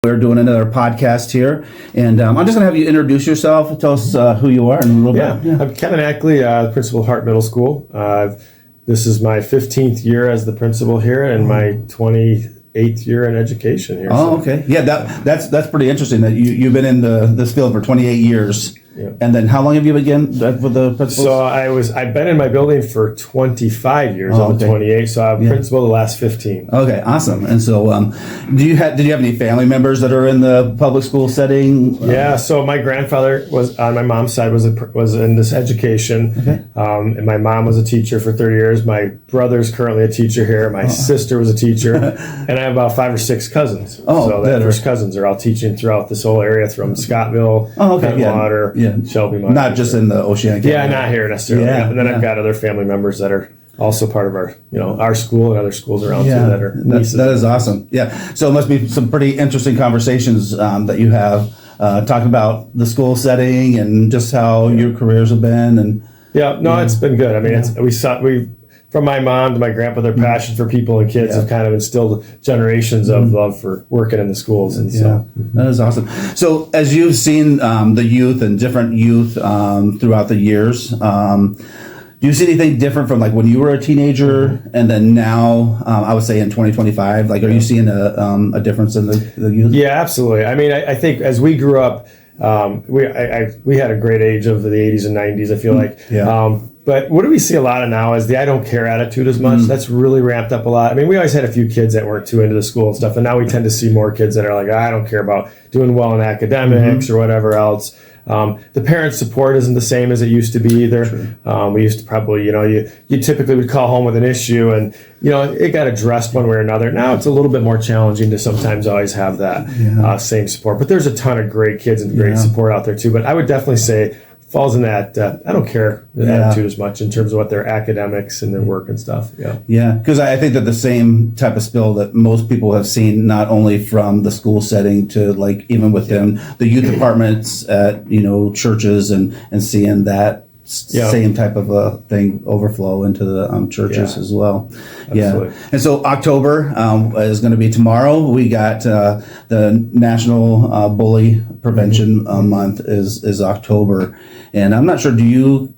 we're doing another podcast here, and I'm just going to have you introduce yourself. Tell us who you are and a little bit. Yeah, I'm Kevin Ackley, principal of Hart Middle School. This is my 15th year as the principal here, and my 28th year in education here. Oh, okay. Yeah, that's pretty interesting that you've been in this field for 28 years. Yeah. And then how long have you been with the principal? So I've been in my building for 25 years of the 28, so I'm principal the last 15. Okay, awesome. And so did you have any family members that are in the public school setting? Yeah, so my grandfather was on my mom's side was in this education. Okay. And my mom was a teacher for 30 years. My brother's currently a teacher here. My sister was a teacher. And I have about 5 or 6 cousins. So the first cousins are all teaching throughout this whole area from Scottville, Penwater, Shelby, Montana. Not just in the Oceana County. Yeah, not here necessarily. Yeah. And then I've got other family members that are also part of our school and other schools around too that are nieces. That is awesome. Yeah. So it must be some pretty interesting conversations that you have talking about the school setting and just how your careers have been. And it's been good. I mean, we from my mom to my grandpa, their passion for people and kids have kind of instilled generations of love for working in the schools. And so that is awesome. So as you've seen the youth and different youth throughout the years, do you see anything different from like when you were a teenager and then now, I would say in 2025, like are you seeing a difference in the youth? Yeah, absolutely. I mean, I think as we grew up, we had a great age of the 80s and 90s, I feel like. Yeah. But what do we see a lot of now is the I don't care attitude as much. That's really ramped up a lot. I mean, we always had a few kids that weren't too into the school and stuff, and now we tend to see more kids that are like, I don't care about doing well in academics or whatever else. The parent support isn't the same as it used to be either. We used to probably, you typically would call home with an issue and, it got addressed one way or another. Now it's a little bit more challenging to sometimes always have that same support. But there's a ton of great kids and great support out there too. But I would definitely say falls in that I don't care attitude as much in terms of what their academics and their work and stuff. Yeah, because I think that the same type of spill that most people have seen, not only from the school setting to like even within the youth departments at churches and seeing that same type of a thing overflow into the churches as well. Absolutely. Yeah, and so October is going to be tomorrow. We got the National Bully Prevention Month is October, and I'm not sure. Do you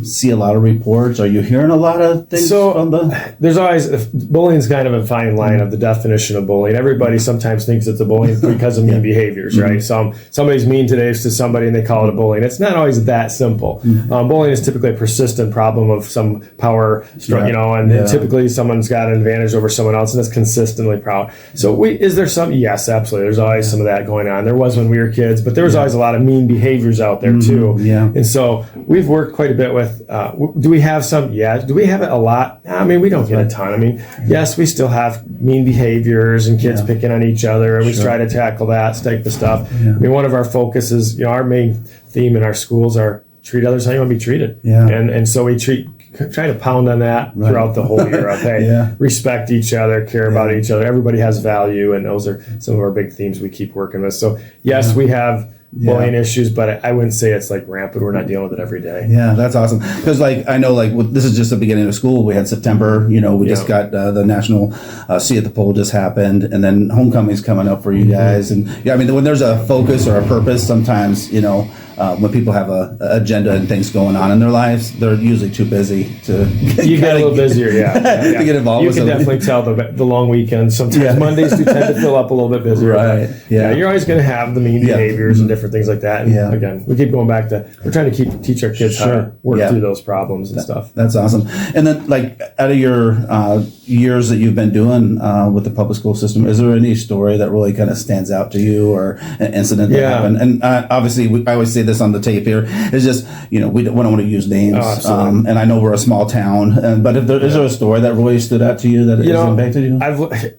see a lot of reports? Are you hearing a lot of things from the? There's always bullying is kind of a fine line of the definition of bullying. Everybody sometimes thinks it's a bullying because of mean behaviors, right? Somebody's mean today to somebody and they call it a bullying. It's not always that simple. Bullying is typically a persistent problem of some power, and typically someone's got an advantage over someone else and is consistently proud. So is there some? Yes, absolutely. There's always some of that going on. There was when we were kids, but there was always a lot of mean behaviors out there too. And so we've worked quite a bit with, do we have some? Yeah. Do we have it a lot? I mean, we don't get a ton. I mean, yes, we still have mean behaviors and kids picking on each other, and we try to tackle that type of stuff. I mean, one of our focuses, our main theme in our schools are treat others how you want to be treated. And so we try to pound on that throughout the whole year of, respect each other, care about each other. Everybody has value, and those are some of our big themes we keep working with. So yes, we have bullying issues, but I wouldn't say it's like rampant. We're not dealing with it every day. Yeah, that's awesome. Because I know this is just the beginning of school. We had September, we just got the national See at the Pole just happened, and then homecoming's coming up for you guys. And when there's a focus or a purpose, sometimes, when people have a agenda and things going on in their lives, they're usually too busy to get a little busier, to get involved with You can definitely tell the long weekends. Sometimes Mondays do tend to fill up a little bit busier. Right. You're always going to have the mean behaviors and different things like that. And again, we keep going back to, we're trying to teach our kids how to work through those problems and stuff. That's awesome. And then out of your years that you've been doing with the public school system, is there any story that really kind of stands out to you or an incident that happened? And obviously, I always say this on the tape here, it's just, we don't want to use names. And I know we're a small town, but is there a story that really stood out to you that has impacted you?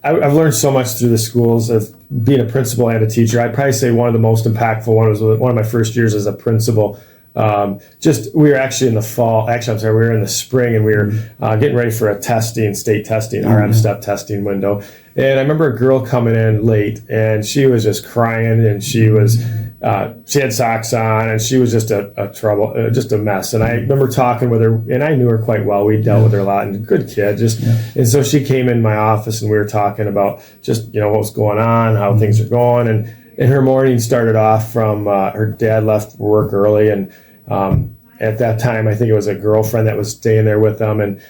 I've learned so much through the schools of being a principal and a teacher. I'd probably say one of the most impactful was one of my first years as a principal. We were actually in the fall. Actually, I'm sorry, we were in the spring, and we were getting ready for a state testing, RM step testing window. And I remember a girl coming in late, and she was just crying, and she was, she had socks on, and she was just a trouble, just a mess. And I remember talking with her, and I knew her quite well. We dealt with her a lot, and good kid. And so she came in my office, and we were talking about just what was going on, how things are going, and her morning started off from her dad left work early, and at that time I think it was a girlfriend that was staying there with them, and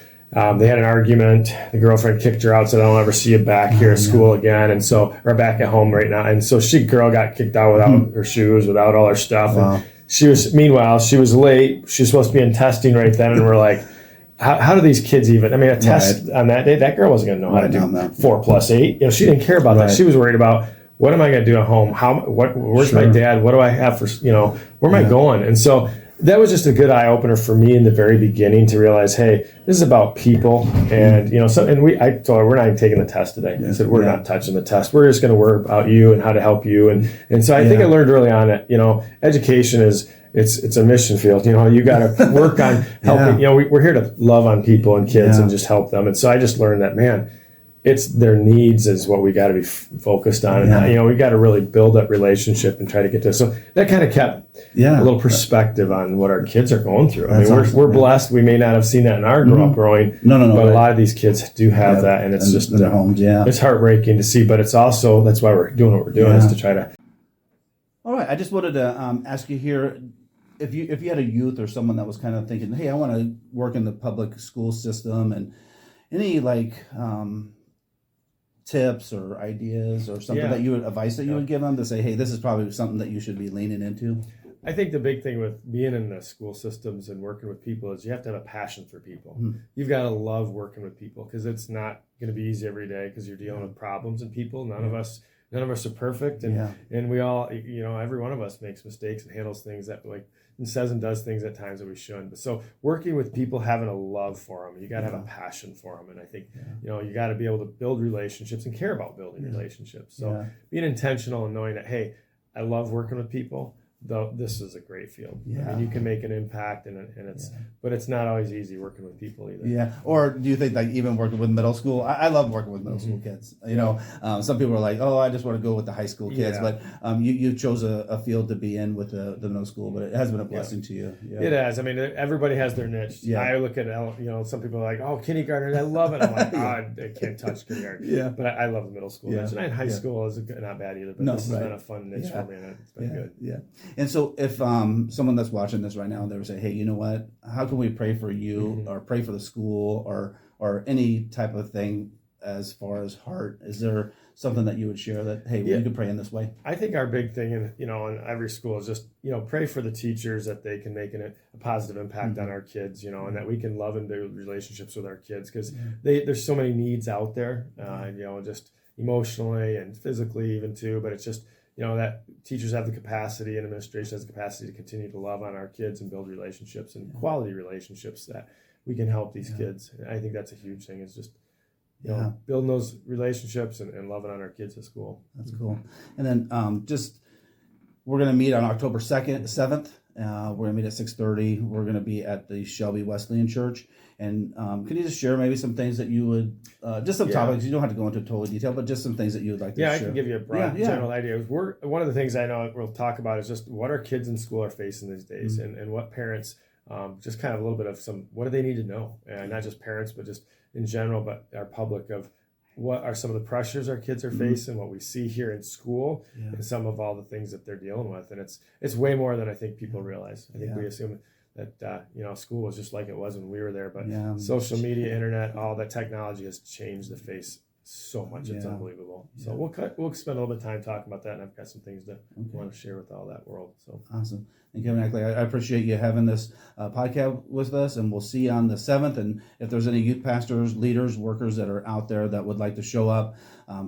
they had an argument. The girlfriend kicked her out, said, "I don't ever see you back here at school again." And so, or back at home right now. And so girl got kicked out without her shoes, without all her stuff. Wow. And meanwhile, she was late. She was supposed to be in testing right then. And we're like, how do these kids even, a test on that day, that girl wasn't going to know how to do 4 + 8. She didn't care about that. She was worried about, what am I going to do at home? Where's my dad? What do I have for, where am I going? And so, that was just a good eye opener for me in the very beginning to realize, hey, this is about people, and I told her, we're not even taking the test today. I said, we're not touching the test. We're just going to worry about you and how to help you, and so I think I learned early on that education is it's a mission field. You got to work on helping. We're here to love on people and kids and just help them, and so I just learned that, man, it's their needs is what we got to be focused on, and we got to really build that relationship and try to get to. So that kind of kept a little perspective on what our kids are going through. We're blessed. We may not have seen that in our growing. No. But a lot of these kids do have that, and it's just in their homes. It's heartbreaking to see, but it's also that's why we're doing what we're doing is to try to. All right, I just wanted to ask you here. If you had a youth or someone that was kind of thinking, hey, I want to work in the public school system, and any tips or ideas or something that you would advice that you would give them to say, hey, this is probably something that you should be leaning into? I think the big thing with being in the school systems and working with people is you have to have a passion for people. You've got to love working with people, because it's not going to be easy every day, because you're dealing with problems and people. None of us are perfect, and we all, every one of us makes mistakes and handles things that and says and does things at times that we shouldn't. But so working with people, having a love for them, you got to have a passion for them, and I think you got to be able to build relationships and care about building relationships. So being intentional and knowing that, hey, I love working with people. Though this is a great field. You can make an impact, and it's, but it's not always easy working with people either. Or do you think that even working with middle school? I love working with middle school kids. Some people are like, oh, I just want to go with the high school kids, but you chose a field to be in with the middle school, but it has been a blessing to you. It has. Everybody has their niche. I look at some people are like, oh, kindergarten, I love it. I'm like, I can't touch kindergarten. But I love the middle school niche, and high school is not bad either. But this has been a fun niche for me, and it's been good. And so if someone that's watching this right now, they would say, hey, you know what? How can we pray for you or pray for the school or any type of thing as far as heart? Is there something that you would share that, hey, we could pray in this way? I think our big thing in every school is just, pray for the teachers that they can make a positive impact on our kids, and that we can love and build relationships with our kids, because there's so many needs out there, just emotionally and physically even too, but it's just, that teachers have the capacity and administration has the capacity to continue to love on our kids and build relationships and quality relationships that we can help these kids. And I think that's a huge thing. It's just, building those relationships and loving on our kids at school. That's cool. And then we're going to meet on October 2nd, 7th. We're going to meet at 6:30. We're going to be at the Shelby Wesleyan Church. And can you just share maybe some things that you would, just some topics, you don't have to go into total detail, but just some things that you would like to share. I can give you a broad general idea. One of the things I know we'll talk about is just what our kids in school are facing these days, and what parents, just kind of a little bit of what do they need to know? And not just parents, but just in general, but our public, of what are some of the pressures our kids are facing, what we see here in school, and some of all the things that they're dealing with. And it's way more than I think people realize. I think we assume that school was just like it was when we were there, but social media, internet, all that technology has changed the face so much. It's unbelievable. So we'll spend a little bit of time talking about that, and I've got some things to want to share with all that world. So awesome. And Kevin Ackley, I appreciate you having this podcast with us, and we'll see you on the 7th. And if there's any youth pastors, leaders, workers that are out there that would like to show up,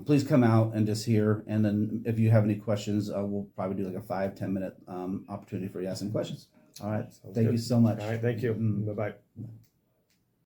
please come out and just hear. And then if you have any questions, we'll probably do like a 5-10 minute opportunity for you to ask some questions. All right. Thank you so much. All right. Thank you. Bye-bye.